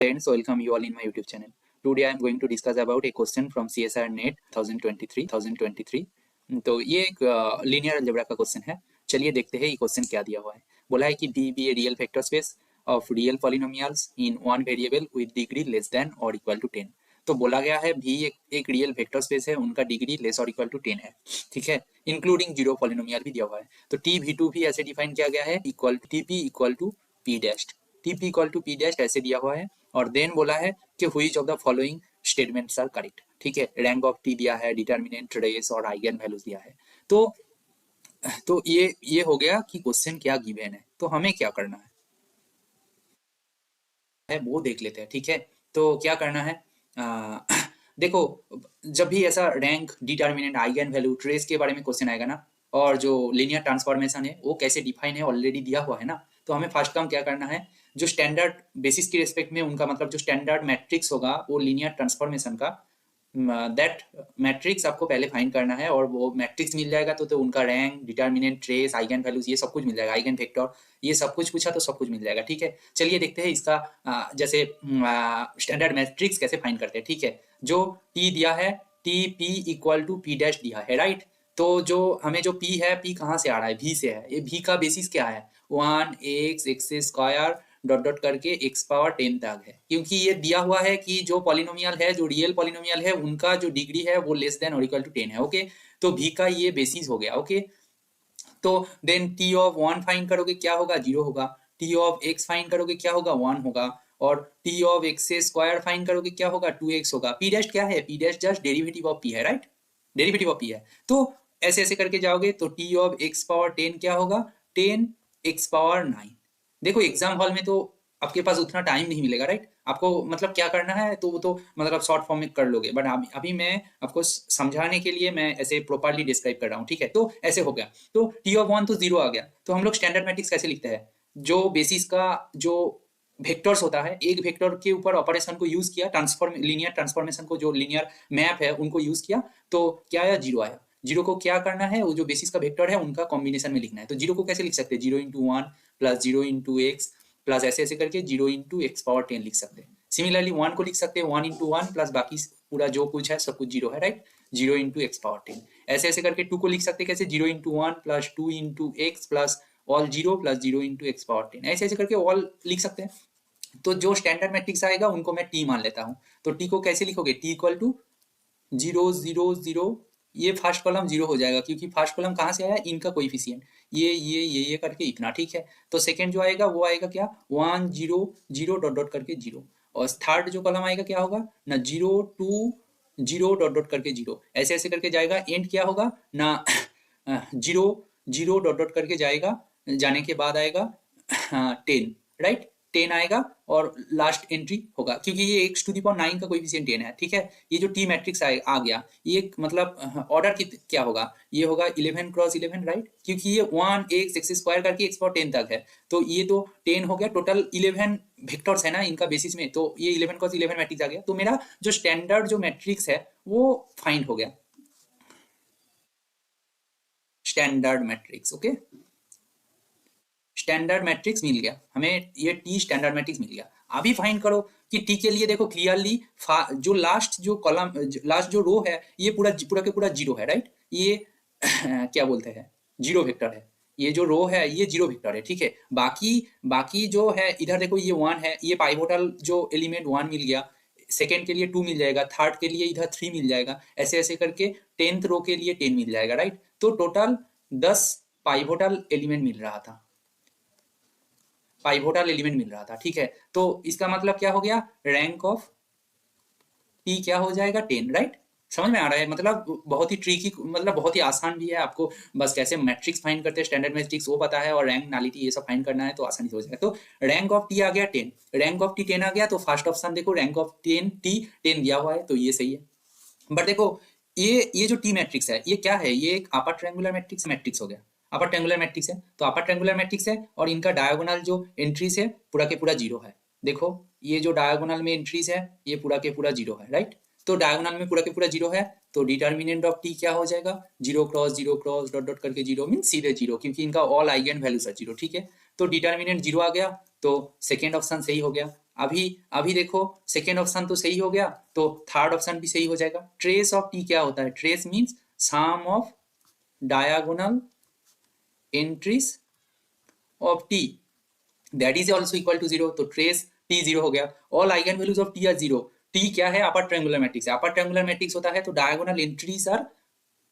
Friends, welcome you all in my YouTube channel. Today I am going to discuss about a question from CSIR NET 2023. तो ये एक linear algebra का question है। चलिए देखते हैं ये क्वेश्चन क्या दिया हुआ है। बोला है कि D be a real vector space of real polynomials in one variable with degree less than और इक्वल टू 10। तो बोला गया है भी एक रियल वेक्टर स्पेस है, उनका डिग्री लेस और इक्वल टू 10 है, ठीक है, इंक्लूडिंग जीरो पॉलिनोमियल भी दिया हुआ है। तो टी वी टू भी ऐसे डिफाइन किया गया है, equal T P equal to P dashed, T P equal to P dashed ऐसे दिया हुआ है। और देन बोला है कि which of the following statements are correct, ठीक है। रैंक ऑफ टी दिया है, डिटर्मिनेंट, रेस और आइगन वैल्यूज दिया है। तो ये हो गया कि क्वेश्चन क्या गिवन है। तो हमें क्या करना है वो देख लेते हैं, ठीक है। तो क्या करना है, देखो, जब भी ऐसा rank, determinant, eigen value, trace के बारे में क्वेश्चन आएगा ना, और जो लीनियर ट्रांसफॉर्मेशन है वो कैसे डिफाइन है ऑलरेडी दिया हुआ है ना, तो हमें फर्स्ट काम क्या करना है, जो स्टैंडर्ड बेसिस के रिस्पेक्ट में उनका मतलब जो स्टैंडर्ड मैट्रिक्स होगा वो लीनियर ट्रांसफॉर्मेशन का, दैट मैट्रिक्स आपको पहले फाइंड करना है। और वो मैट्रिक्स मिल जाएगा तो उनका rank, determinant, trace, eigen values ये सब कुछ मिल जाएगा, आइगन वेक्टर ये सब कुछ पूछा तो सब कुछ मिल जाएगा, ठीक है। चलिए देखते हैं इसका जैसे स्टैंडर्ड मैट्रिक्स कैसे फाइंड करते हैं, ठीक है। जो टी दिया है, T P equal to P dash दिया है, राइट। तो जो हमें जो पी है, पी कहाँ से आ रहा है, भी से है। ये भी का बेसिस क्या है, 1 x² डॉट डॉट करके x पावर 10 तक है, क्योंकि ये दिया हुआ है कि जो पॉलिनोमियल है, जो रियल पॉलिनोमियल है, उनका जो डिग्री है वो लेस देन और इक्वल टू 10 है, ओके। तो भी का ये बेसिस हो गया, ओके। तो देन टी ऑफ 1 फाइंड करोगे क्या होगा, 0 होगा। टी ऑफ x फाइंड करोगे क्या होगा, 1 होगा। और टी ऑफ x² फाइंड करोगे क्या होगा, 2x होगा। पी डैश क्या है, P dash just derivative of P है, राइट, डेरिवेटिव ऑफ पी है। तो ऐसे ऐसे करके जाओगे तो टी ऑफ x पावर 10 क्या होगा, 10 x पावर 9। देखो एग्जाम हॉल में तो आपके पास उतना टाइम नहीं मिलेगा, राइट। आपको मतलब क्या करना है तो वो तो मतलब शॉर्ट फॉर्म में कर लोगे, बट अभी मैं आपको समझाने के लिए मैं ऐसे प्रॉपरली डिस्क्राइब कर रहा हूँ, ठीक है। तो ऐसे हो गया, तो टी ऑफ 1 तो 0 आ गया। तो हम लोग स्टैंडर्ड मैट्रिक्स कैसे लिखते हैं, जो बेसिस का जो वेक्टर्स होता है, एक वेक्टर के ऊपर ऑपरेशन को यूज किया, लीनियर ट्रांसफॉर्मेशन को, जो लीनियर मैप है उनको यूज किया, तो क्या आया, 0 आया। 0 को क्या करना है, वो जो बेसिस का वेक्टर है उनका कॉम्बिनेशन में लिखना है। तो 0 को कैसे लिख सकते हैं, 0 into 1 plus 0 into x plus ऐसे ऐसे करके 0 इंटू एक्स पावर 10 लिख सकते हैं। सिमिलरली 1 को लिख सकते हैं 1 इंटू 1 प्लस बाकी पूरा जो कुछ है सब कुछ 0 है, राइट, 0 इंटू एक्स पावर 10। ऐसे ऐसे करके 2 को लिख सकते हैं कैसे, 0 into 1 plus 2 into x plus all 0 plus 0 into x power 10। ऐसे ऐसे करके ऑल लिख सकते हैं। तो जो स्टैंडर्ड मैट्रिक्स आएगा उनको मैं टी मान लेता हूँ। तो टी को कैसे लिखोगे, टी इक्वल टू 0 0 0, ये फर्स्ट कॉलम 0 हो जाएगा क्योंकि फर्स्ट कॉलम कहाँ से आया, इनका कोएफिशिएंट, ये करके इतना, ठीक है। तो सेकंड जो आएगा वो आएगा क्या, 1 0 0 डॉट डॉट करके 0। और थर्ड जो कॉलम आएगा क्या होगा ना, 0 2 0 डॉट डॉट करके 0। ऐसे ऐसे करके जाएगा, एंड क्या होगा ना 0 0 डॉट डॉट करके जाएगा, जाने के बाद आएगा 10, राइट, 10 आएगा और लास्ट एंट्री होगा, क्योंकि ये x⁹9 का कोएफिशिएंट 10 है, ठीक है। ये जो टी मैट्रिक्स आ गया, ये मतलब ऑर्डर क्या होगा, ये होगा 11 क्रॉस 11, राइट, क्योंकि ये 1 x² करके x पावर 10 तक है। तो ये तो 10 हो गया, टोटल 11 वेक्टर्स है ना इनका बेसिस में, तो ये 11 क्रॉस 11 मैट्रिक्स आ गया। तो मेरा जो स्टैंडर्ड जो मैट्रिक्स है वो फाइंड हो गया, standard matrix, okay. Standard matrix मिल गया हमें, ये टी स्टैंडर्ड मैट्रिक्स मिल गया। अभी फाइंड करो कि टी के लिए, देखो क्लियरली जो लास्ट जो कॉलम, लास्ट जो रो है ये पूरा पूरा के पूरा 0 है, राइट। ये क्या बोलते हैं, 0 वेक्टर है। ये जो रो है ये 0 वेक्टर है, ठीक है। बाकी जो है इधर देखो ये 1 है, ये पाइवोटल जो एलिमेंट 1 मिल गया, सेकेंड के लिए 2 मिल जाएगा, थर्ड के लिए इधर 3 मिल जाएगा, ऐसे ऐसे करके 10th रो के लिए 10 मिल जाएगा, राइट। तो टोटल 10 पाइवोटल एलिमेंट मिल रहा था, पाइवोटल एलिमेंट मिल रहा था, ठीक है। तो इसका मतलब क्या हो गया, रैंक ऑफ टी क्या हो जाएगा, 10, राइट। समझ में आ रहा है, मतलब बहुत ही ट्रिकी, मतलब बहुत ही आसान भी है। आपको बस कैसे मैट्रिक्स फाइंड करते हैं, स्टैंडर्ड मैट्रिक्स वो पता है, और रैंक, नालिटी ये सब फाइंड करना है तो आसानी से हो जाएगा। तो रैंक ऑफ टी आ गया 10, रैंक ऑफ टी 10 आ गया, तो फर्स्ट ऑप्शन देखो रैंक ऑफ 10 टी 10 दिया हुआ है, तो ये सही है। बट देखो ये जो टी मैट्रिक्स है ये क्या है, ये एक अपर ट्रायंगुलर मैट्रिक्स हो गया, अपर ट्रायंगुलर मैट्रिक्स है। तो अपर ट्रायंगुलर मैट्रिक्स है और इनका डायगोनल जो एंट्रीज है पूरा के पूरा 0 है। देखो ये जो डायगोनल में एंट्रीज है ये पूरा के पूरा 0 है, राइट। तो डायगोनल में पूरा के पूरा 0 है, तो डिटर्मिनेंट ऑफ टी क्या हो जाएगा, 0 क्रॉस डॉट डॉट करके 0 मीन सीधे 0, क्योंकि इनका ऑल आइगन वैल्यूज है 0, ठीक है। तो डिटर्मिनेंट 0 आ गया, तो सेकेंड ऑप्शन सही हो गया। अभी अभी देखो सेकेंड ऑप्शन तो सही हो गया, तो थर्ड ऑप्शन भी सही हो जाएगा। ट्रेस ऑफ टी क्या होता है? Trace means sum of diagonal entries of T that is also equal to zero. तो ट्रेस टी जीरो हो गया। All eigen values of T are zero. T क्या है? अपर ट्रायंगुलर मैट्रिक्स है। Upper triangular matrix होता है तो diagonal entries are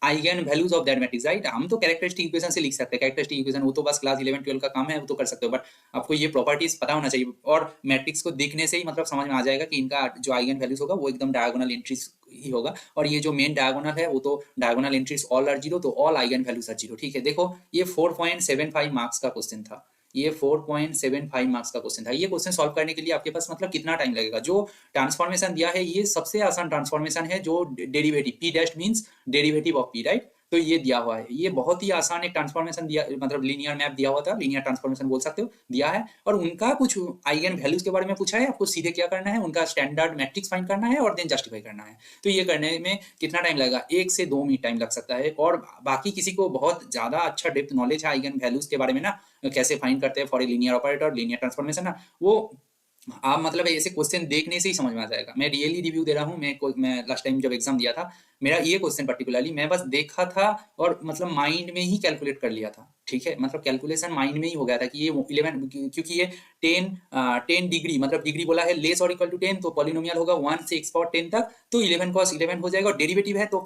eigen values of that matrix, right. हम तो कैरेक्टरिस्टिक इक्वेशन से लिख सकते हैं। कैरेक्टरिस्टिक इक्वेशन वो तो बस क्लास 11 12 का काम है, वो तो कर सकते हो, बट आपको ये प्रॉपर्टीज पता होना चाहिए। और मैट्रिक्स को देखने से ही मतलब समझ में आ जाएगा कि इनका जो आइगन वैल्यूज होगा वो एकदम डायगोनल एंट्रीज ही होगा। और ये जो मेन डायगोनल है वो तो diagonal entries all are zero, तो all eigen values are zero. ठीक है, देखो ये 4.75 मार्क्स का क्वेश्चन था। ये 4.75 मार्क्स का क्वेश्चन था। ये क्वेश्चन सॉल्व करने के लिए आपके पास मतलब कितना टाइम लगेगा? जो ट्रांसफॉर्मेशन दिया है ये सबसे आसान ट्रांसफॉर्मेशन है, जो derivative P dash means derivative of P, right. तो ये दिया हुआ है, ये बहुत ही आसान एक ट्रांसफॉर्मेशन दिया, मतलब लीनियर मैप दिया हुआ था, लीनियर ट्रांसफॉर्मेशन बोल सकते हो, दिया है। और उनका कुछ आइगन वैल्यूज के बारे में पूछा है, आपको सीधे क्या करना है, उनका स्टैंडर्ड मैट्रिक्स फाइंड करना है और देन जस्टिफाई करना है। तो ये करने में कितना टाइम लगेगा? 1 से 2 मिनट टाइम लग सकता है। और बाकी किसी को बहुत ज्यादा अच्छा डेप्थ नॉलेज है आइगन वैल्यूज के बारे में ना, कैसे फाइंड करते हैं for a linear operator, linear transformation ना, वो आप मतलब ऐसे क्वेश्चन देखने से ही समझ में आ जाएगा। मैं रियली रिव्यू दे रहा हूँ। मैं लास्ट टाइम जब एग्जाम दिया था, मेरा ये क्वेश्चन पर्टिकुलरली मैं बस देखा था और मतलब माइंड में ही कैलकुलेट कर लिया था। ठीक है, मतलब कैलकुलेशन माइंड में ही हो गया था कि ये 11, क्योंकि ये 10 डिग्री, मतलब डिग्री बोला है लेस और इक्वल टू 10, तो पॉलिनोमियल होगा 1 से x पावर 10 तक, तो 11 cos 11 हो जाएगा। और डेरिवेटिव है तो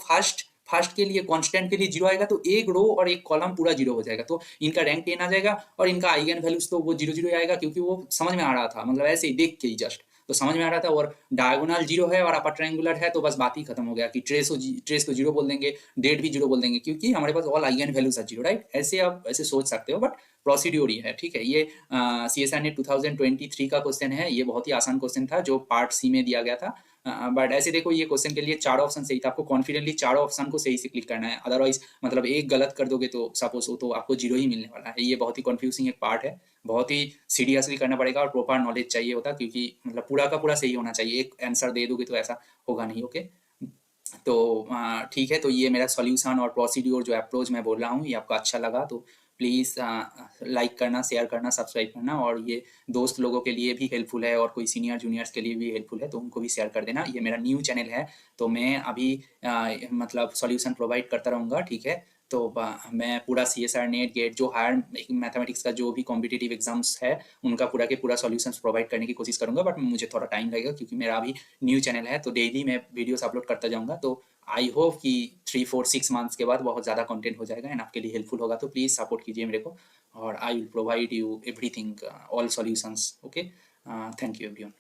फर्स्ट के लिए कांस्टेंट के लिए जीरो आएगा, तो एक रो और एक कॉलम पूरा जीरो हो जाएगा, तो इनका रैंक 10 आ जाएगा। और इनका आइगन वैल्यूज तो वो जीरो जीरो आएगा, क्योंकि वो समझ में आ रहा था, मतलब ऐसे ही देख के ही जस्ट तो समझ में आ रहा था। और डायगोनल जीरो है और अपर ट्रायंगुलर है, तो बस बात ही खत्म हो गया कि ट्रेस को जीरो बोल देंगे, डेट भी जीरो बोल देंगे, क्योंकि हमारे पास all eigen values are zero, right. ऐसे आप ऐसे सोच सकते हो, बट प्रोसीड्योर ही है। ठीक है, ये CSIR नेट 2023 का क्वेश्चन है। ये बहुत ही आसान क्वेश्चन था जो पार्ट सी में दिया गया था। बट ऐसे देखो ये क्वेश्चन के लिए चारों ऑप्शन सही था, आपको कॉन्फिडेंटली चारों ऑप्शन को सही से क्लिक करना है, अदरवाइज मतलब एक गलत कर दोगे तो सपोज हो तो आपको जीरो ही मिलने वाला है। ये बहुत ही कंफ्यूजिंग एक पार्ट है, बहुत ही सीरियसली करना पड़ेगा और प्रॉपर नॉलेज चाहिए होता, क्योंकि मतलब पूरा का पूरा सही होना चाहिए। एक आंसर दे दोगे तो ऐसा होगा नहीं। ओके, तो ठीक है, तो ये मेरा सॉल्यूशन और प्रोसीड्योर जो अप्रोच मैं बोल रहा हूँ, ये आपको अच्छा लगा तो प्लीज़ लाइक करना, शेयर करना, सब्सक्राइब करना। और ये दोस्त लोगों के लिए भी हेल्पफुल है और कोई सीनियर जूनियर्स के लिए भी हेल्पफुल है, तो उनको भी शेयर कर देना। ये मेरा न्यू चैनल है, तो मैं अभी मतलब सॉल्यूशन प्रोवाइड करता रहूँगा। ठीक है, तो मैं पूरा CSIR नेट गेट जो हायर मैथमेटिक्स का जो भी कॉम्पिटिटिव एग्जाम्स है उनका पूरा के पूरा सॉल्यूशंस प्रोवाइड करने की कोशिश करूँगा, बट मुझे थोड़ा टाइम लगेगा क्योंकि मेरा अभी न्यू चैनल है, तो डेली मैं वीडियोस अपलोड करता जाऊँगा। तो आई होप कि 3 4 6 मंथ्स के बाद बहुत ज़्यादा कंटेंट हो जाएगा एंड आपके लिए हेल्पफुल होगा, तो प्लीज़ सपोर्ट कीजिए मेरे को और I will provide you everything, all solutions. Okay, thank you everyone.